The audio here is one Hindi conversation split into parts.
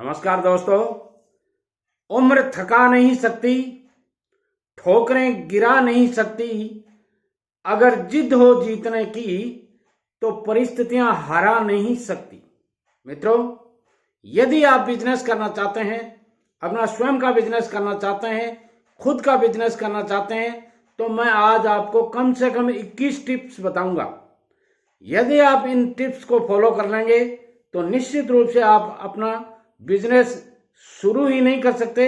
नमस्कार दोस्तों। उम्र थका नहीं सकती, ठोकरें गिरा नहीं सकती। अगर जिद हो जीतने की तो परिस्थितियां हरा नहीं सकती। मित्रों, यदि आप बिजनेस करना चाहते हैं, अपना स्वयं का बिजनेस करना चाहते हैं, खुद का बिजनेस करना चाहते हैं, तो मैं आज आपको कम से कम 21 टिप्स बताऊंगा। यदि आप इन टिप्स को फॉलो कर लेंगे तो निश्चित रूप से आप अपना बिजनेस शुरू ही नहीं कर सकते,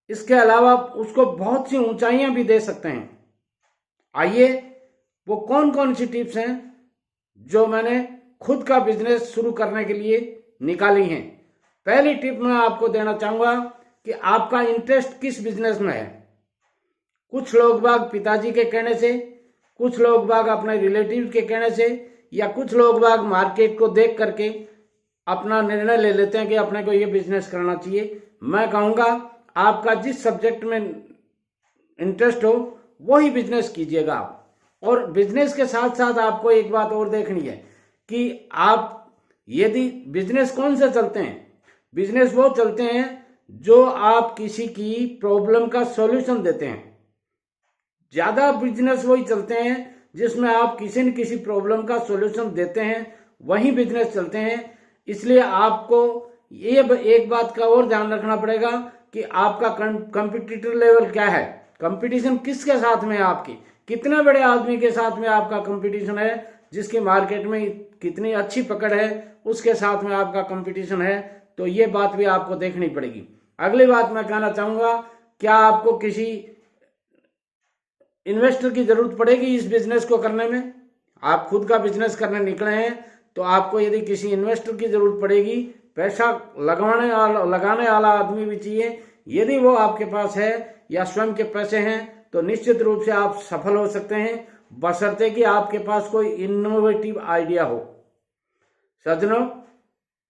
इसके अलावा उसको बहुत सी ऊंचाइयां भी दे सकते हैं। आइए, वो कौन कौन सी टिप्स हैं जो मैंने खुद का बिजनेस शुरू करने के लिए निकाली हैं। पहली टिप मैं आपको देना चाहूंगा कि आपका इंटरेस्ट किस बिजनेस में है। कुछ लोग बाग पिताजी के कहने से, कुछ लोग बाग अपने रिलेटिव के कहने से, या कुछ लोग बाग मार्केट को देख करके अपना निर्णय ले लेते हैं कि अपने को ये बिजनेस करना चाहिए। मैं कहूँगा आपका जिस सब्जेक्ट में इंटरेस्ट हो वही बिजनेस कीजिएगा आप। और बिजनेस के साथ साथ आपको एक बात और देखनी है कि आप यदि बिजनेस कौन से चलते हैं, बिजनेस वो चलते हैं जो आप किसी की प्रॉब्लम का सॉल्यूशन देते हैं। ज्यादा बिजनेस वही चलते हैं जिसमें आप किसी न किसी प्रॉब्लम का सॉल्यूशन देते हैं, वही बिजनेस चलते हैं। इसलिए आपको ये एक बात का और ध्यान रखना पड़ेगा कि आपका कंपटीटर लेवल क्या है, कंपटीशन किसके साथ में है, आपकी कितने बड़े आदमी के साथ में आपका कंपटीशन है, जिसकी मार्केट में कितनी अच्छी पकड़ है उसके साथ में आपका कंपटीशन है। तो ये बात भी आपको देखनी पड़ेगी। अगली बात मैं कहना चाहूंगा, क्या आपको किसी इन्वेस्टर की जरूरत पड़ेगी इस बिजनेस को करने में? आप खुद का बिजनेस करने निकले हैं तो आपको यदि किसी इन्वेस्टर की जरूरत पड़ेगी, पैसा लगाने वाला आदमी भी चाहिए। यदि वो आपके पास है या स्वयं के पैसे हैं तो निश्चित रूप से आप सफल हो सकते हैं, बशर्ते कि आपके पास कोई इनोवेटिव आइडिया हो। सज्जनों,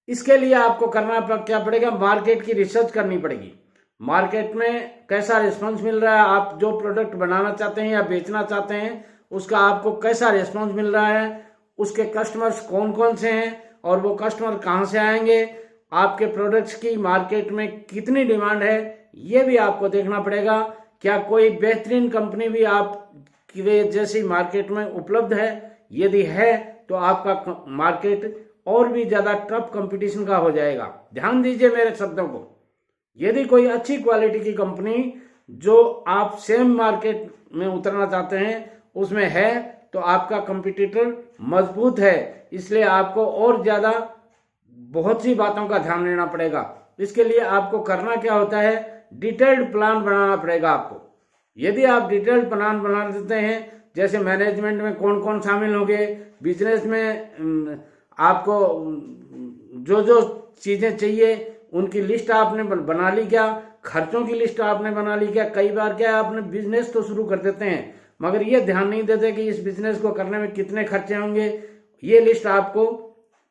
इसके लिए आपको करना क्या पड़ेगा, मार्केट की रिसर्च करनी पड़ेगी। मार्केट में कैसा रिस्पांस मिल रहा है, आप जो प्रोडक्ट बनाना चाहते हैं या बेचना चाहते हैं उसका आपको कैसा रिस्पांस मिल रहा है, उसके कस्टमर्स कौन कौन से हैं और वो कस्टमर कहाँ से आएंगे, आपके प्रोडक्ट्स की मार्केट में कितनी डिमांड है, ये भी आपको देखना पड़ेगा। क्या कोई बेहतरीन कंपनी भी आप जैसी मार्केट में उपलब्ध है? यदि है तो आपका मार्केट और भी ज्यादा टफ कंपटीशन का हो जाएगा। ध्यान दीजिए मेरे शब्दों को। यदि कोई अच्छी क्वालिटी की कंपनी जो आप सेम मार्केट में उतरना चाहते हैं उसमें है तो आपका कंपटीटर मजबूत है। इसलिए आपको और ज्यादा बहुत सी बातों का ध्यान देना पड़ेगा। इसके लिए आपको करना क्या होता है, डिटेल्ड प्लान बनाना पड़ेगा आपको। यदि आप डिटेल्ड प्लान बना देते हैं, जैसे मैनेजमेंट में कौन कौन शामिल होंगे, बिजनेस में आपको जो जो चीजें चाहिए उनकी लिस्ट आपने बना ली क्या, खर्चों की लिस्ट आपने बना ली क्या। कई बार क्या आपने बिजनेस तो शुरू कर देते हैं मगर ये ध्यान नहीं देते कि इस बिजनेस को करने में कितने खर्चे होंगे। ये लिस्ट आपको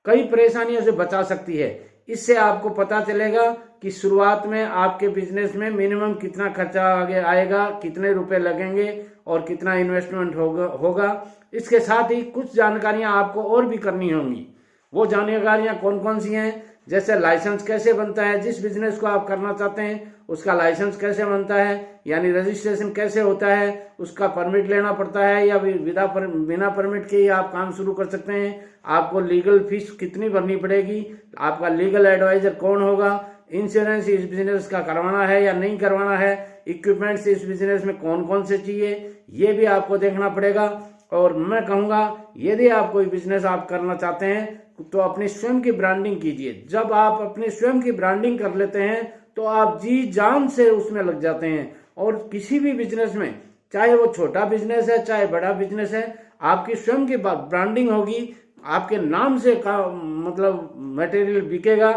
कई परेशानियों से बचा सकती है। इससे आपको पता चलेगा कि शुरुआत में आपके बिजनेस में मिनिमम कितना खर्चा आगे आएगा, कितने रुपए लगेंगे और कितना इन्वेस्टमेंट होगा। इसके साथ ही कुछ जानकारियां आपको और भी करनी होंगी। वो जानकारियां कौन कौन सी हैं, जैसे लाइसेंस कैसे बनता है, जिस बिजनेस को आप करना चाहते हैं उसका लाइसेंस कैसे बनता है, यानी रजिस्ट्रेशन कैसे होता है, उसका परमिट लेना पड़ता है या बिना परमिट के ही आप काम शुरू कर सकते हैं। आपको लीगल फीस कितनी भरनी पड़ेगी, आपका लीगल एडवाइजर कौन होगा, इंश्योरेंस इस बिजनेस का करवाना है या नहीं करवाना है, इक्विपमेंट्स इस बिजनेस में कौन कौन से चाहिए, ये भी आपको देखना पड़ेगा। और मैं कहूँगा यदि आप कोई बिजनेस आप करना चाहते हैं तो अपनी स्वयं की ब्रांडिंग कीजिए। जब आप अपनी स्वयं की ब्रांडिंग कर लेते हैं तो आप जी जान से उसमें लग जाते हैं। और किसी भी बिजनेस में, चाहे वो छोटा बिजनेस है चाहे बड़ा बिजनेस है, आपकी स्वयं की ब्रांडिंग होगी, आपके नाम से मतलब मटेरियल बिकेगा,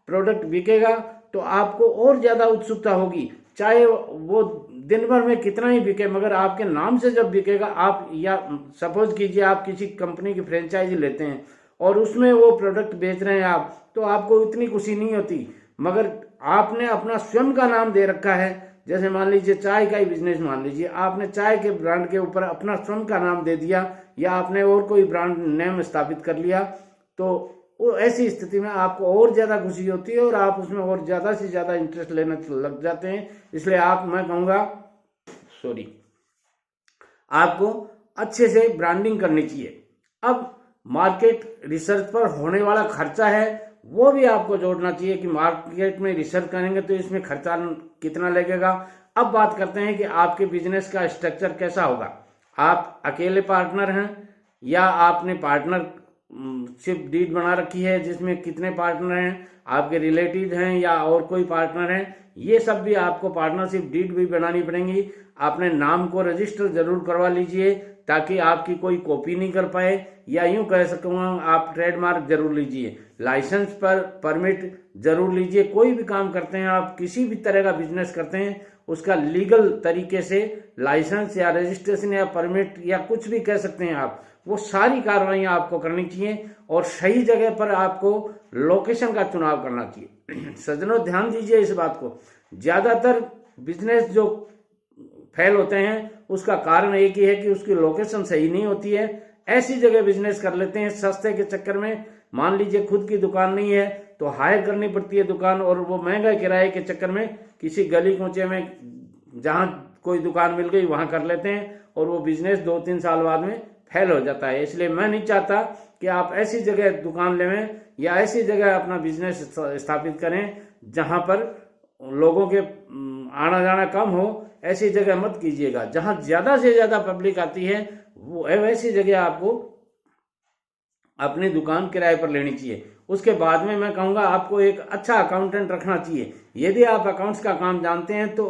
प्रोडक्ट बिकेगा तो आपको और ज्यादा उत्सुकता होगी। चाहे वो दिन भर में कितना ही बिके मगर आपके नाम से जब बिकेगा, आप या सपोज कीजिए आप किसी कंपनी की फ्रेंचाइजी लेते हैं और उसमें वो प्रोडक्ट बेच रहे हैं आप, तो आपको इतनी खुशी नहीं होती। मगर आपने अपना स्वयं का नाम दे रखा है, जैसे मान लीजिए चाय का ही बिजनेस मान लीजिए, आपने चाय के ब्रांड के ऊपर अपना स्वयं का नाम दे दिया या आपने और कोई ब्रांड नेम स्थापित कर लिया, तो वो ऐसी स्थिति में आपको और ज़्यादा खुशी होती है और आप उसमें और ज़्यादा से ज़्यादा इंटरेस्ट लेने लग जाते हैं। इसलिए मैं कहूँगा आपको अच्छे से ब्रांडिंग करनी चाहिए। अब मार्केट रिसर्च पर होने वाला खर्चा है वो भी आपको जोड़ना चाहिए कि मार्केट में रिसर्च करेंगे तो इसमें खर्चा कितना लगेगा। अब बात करते हैं कि आपके बिजनेस का स्ट्रक्चर कैसा होगा। आप अकेले पार्टनर हैं या आपने पार्टनरशिप डीड बना रखी है जिसमें कितने पार्टनर हैं, आपके रिलेटिव हैं या और कोई पार्टनर हैं, ये सब भी आपको पार्टनरशिप डीड भी बनानी पड़ेंगी। आपने नाम को रजिस्टर जरूर करवा लीजिए ताकि आपकी कोई कॉपी नहीं कर पाए, या यूं कह सकूंगा आप ट्रेडमार्क जरूर लीजिए, लाइसेंस पर परमिट जरूर लीजिए। कोई भी काम करते हैं आप, किसी भी तरह का बिजनेस करते हैं, उसका लीगल तरीके से लाइसेंस या रजिस्ट्रेशन या परमिट या कुछ भी कह सकते हैं आप, वो सारी कार्रवाइयां आपको करनी चाहिए और सही जगह पर आपको लोकेशन का चुनाव करना चाहिए। सज्जनों ध्यान दीजिए इस बात को, ज्यादातर बिजनेस जो फेल होते हैं उसका कारण एक ही है कि उसकी लोकेशन सही नहीं होती है। ऐसी जगह बिजनेस कर लेते हैं सस्ते के चक्कर में। मान लीजिए खुद की दुकान नहीं है तो हायर करनी पड़ती है दुकान, और वो महंगा किराए के चक्कर में किसी गली कूचे में जहां कोई दुकान मिल गई वहां कर लेते हैं और वो बिजनेस 2-3 साल बाद में फेल हो जाता है। इसलिए मैं नहीं चाहता कि आप ऐसी जगह दुकान लेवें या ऐसी जगह अपना बिजनेस स्थापित करें जहां पर लोगों के आना जाना कम हो। ऐसी जगह मत कीजिएगा। जहां ज्यादा से ज्यादा पब्लिक आती है वो ऐसी जगह आपको अपनी दुकान किराए पर लेनी चाहिए। उसके बाद में मैं कहूँगा आपको एक अच्छा अकाउंटेंट रखना चाहिए। यदि आप अकाउंट्स का काम जानते हैं तो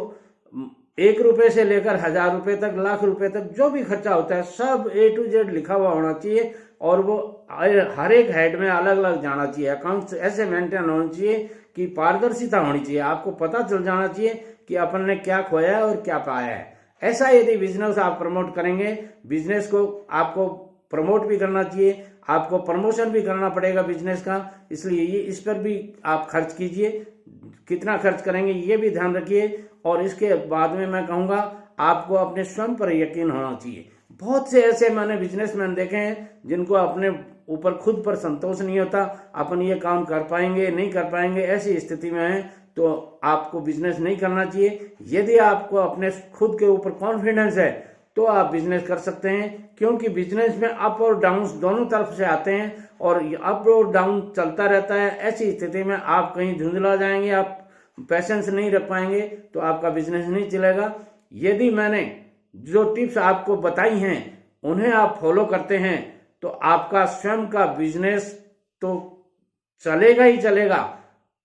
1 रुपए से लेकर 1000 रुपए तक, लाख रुपए तक जो भी खर्चा होता है सब A to Z लिखा हुआ होना चाहिए और वो हर एक हेड में अलग अलग जाना चाहिए। अकाउंट्स ऐसे मेंटेन होने चाहिए कि पारदर्शिता होनी चाहिए, आपको पता चल जाना चाहिए कि अपन ने क्या खोया है और क्या पाया है। ऐसा यदि बिजनेस आप प्रमोट करेंगे, बिजनेस को आपको प्रमोट भी करना चाहिए, आपको प्रमोशन भी करना पड़ेगा बिजनेस का, इसलिए ये इस पर भी आप खर्च कीजिए। कितना खर्च करेंगे ये भी ध्यान रखिए। और इसके बाद में मैं कहूँगा आपको अपने स्वयं पर यकीन होना चाहिए। बहुत से ऐसे मैंने बिजनेसमैन देखे हैं जिनको अपने ऊपर खुद पर संतोष नहीं होता, अपन ये काम कर पाएंगे नहीं कर पाएंगे, ऐसी स्थिति में है तो आपको बिजनेस नहीं करना चाहिए। यदि आपको अपने खुद के ऊपर कॉन्फिडेंस है तो आप बिजनेस कर सकते हैं, क्योंकि बिजनेस में अप और डाउन दोनों तरफ से आते हैं और अप और डाउन चलता रहता है। ऐसी स्थिति में आप कहीं धुंधला जाएंगे, आप पैसेंस नहीं रख पाएंगे तो आपका बिजनेस नहीं चलेगा। यदि मैंने जो टिप्स आपको बताई हैं उन्हें आप फॉलो करते हैं तो आपका स्वयं का बिजनेस तो चलेगा ही चलेगा,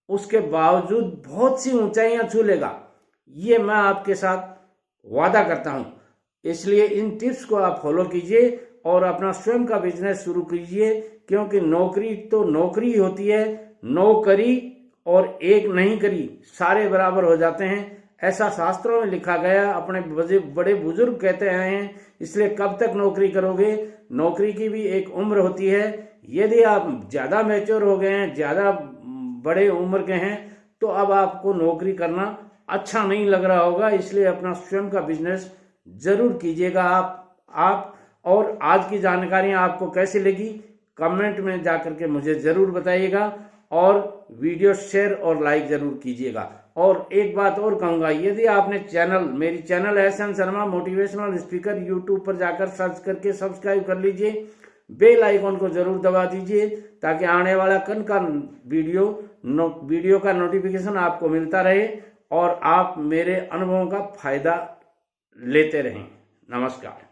उसके बावजूद बहुत सी ऊंचाइयां छू लेगा, ये मैं आपके साथ वादा करता हूं। इसलिए इन टिप्स को आप फॉलो कीजिए और अपना स्वयं का बिजनेस शुरू कीजिए, क्योंकि नौकरी तो नौकरी होती है, नौकरी और एक नहीं करी सारे बराबर हो जाते हैं, ऐसा शास्त्रों में लिखा गया, अपने बड़े बुजुर्ग कहते आए हैं। इसलिए कब तक नौकरी करोगे, नौकरी की भी एक उम्र होती है। यदि आप ज्यादा मैच्योर हो गए हैं, ज्यादा बड़े उम्र के हैं, तो अब आपको नौकरी करना अच्छा नहीं लग रहा होगा। इसलिए अपना स्वयं का बिजनेस जरूर कीजिएगा आप। और आज की जानकारियां आपको कैसी लगी कमेंट में जाकर के मुझे जरूर बताइएगा और वीडियो शेयर और लाइक जरूर कीजिएगा। और एक बात और कहूंगा, यदि आपने मेरी channel SN Sharma motivational speaker YouTube पर जाकर सर्च करके सब्सक्राइब कर लीजिए, बेल आइकॉन को जरूर दबा दीजिए ताकि आने वाला कल का वीडियो का नोटिफिकेशन आपको मिलता रहे और आप मेरे अनुभवों का फायदा लेते रहें। नमस्कार।